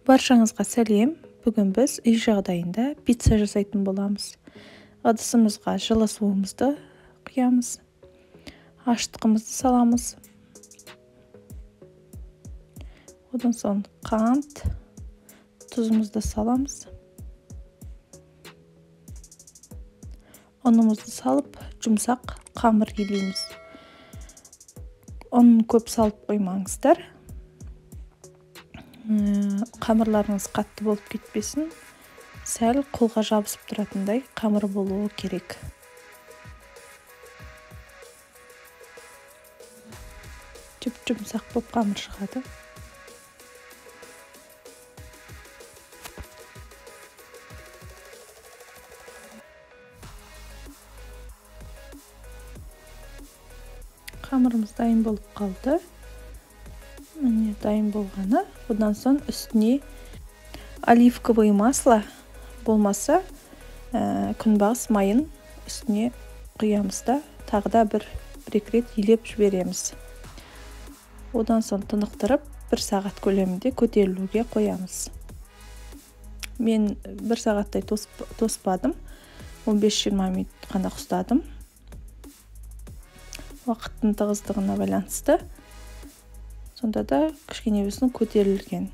Баршаңызға сәлем. Бүгін біз үй жағдайында пицца жасайтын боламыз. Ыдысымызға жылы суымызды құямыз. Аштығымызды саламыз. Одан соң қант, тұзымызды саламыз. Ұнымызды салып, жұмсақ қамыр елейміз. Ұнын көп салып қоймаңыздар. Қамырларыңыз қатты болып кетпесін. Сәл қолға жабысып тұратындай қамыр болуы керек. Жұмсақ болып қамыр шығады. Қамырымыз дайын болып қалды. Міне дайын болғаны. Одан соң үстіне оливковый масло болмаса, күнбағыс майын үстіне құямыз да, тағы да бір-екі рет елеп жібереміз. Одан соң тынықтырып, 1 сағат көлемінде көтерілуге қоямыз. Мен 1 сағаттай тоспадым. 15-20 минут қана ұстадым. Уақыттың тығыздығына байланысты. Сонда да кішкене көтерілген.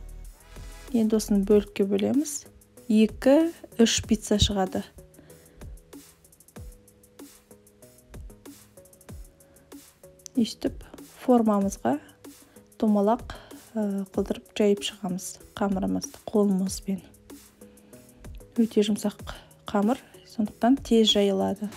Енді осыны бөлікке бөлеміз. 2-3 пицца шығады. Өйстіп формамызға домалақ қылдырып жайып шығамыз қамырымызды қолымызбен. Өте жұмсақ қамыр, сондықтан тез жайылады.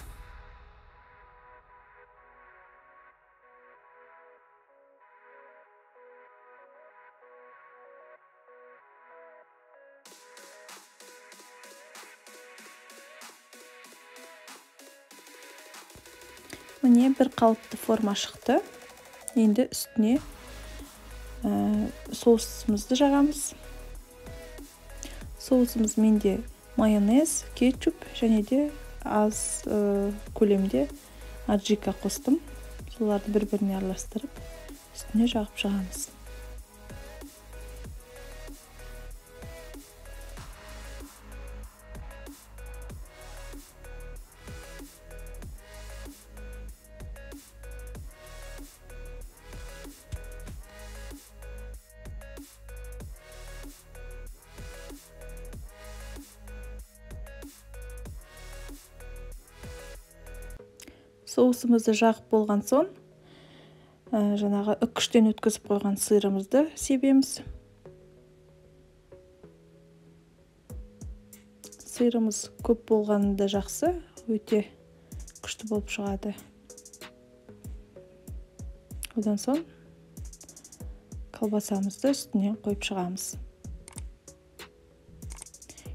Міне бір қалыпты форма шықты. Енді үстіне соусымызды жағамыз. Соусымыз менде майонез, кетчуп және де аз көлемде аджика қостым. Соларды бір-біріне араластырып, үстіне жағып жағамыз. Соусымызды жағып болған соң, жаңағы үккіштен өткізіп қойған сырымызды себеміз. Сырымыз көп болғанында жақсы, өте күшті болып шығады. Одан соң колбасамызды үстіне қойып шығамыз.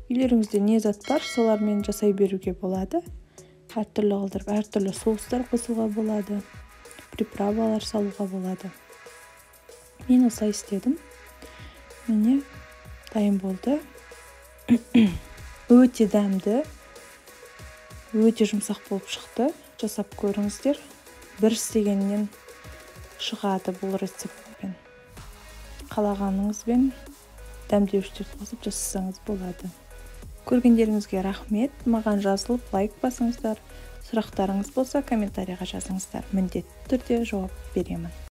Үйлеріңізде не зат бар, солармен жасай беруге болады. Әртүрлі қылдырып, әртүрлі соустар қосуға болады, приправалар салуға болады. Мен осылай істедім. Міне дайын болды. Өте дәмді, өте жұмсақ болып шықты. Жасап көріңіздер. Бір істегеннен шығады бұл рецептпен. Қалағаныңызбен дәмдеуіштерді қосып жасасаңыз болады. Көргендеріңізге рахмет. Маған жазылып, лайк басыңыздар. Сұрақтарыңыз болса, комментарияға жазыңыздар. Міндетті түрде жауап беремін.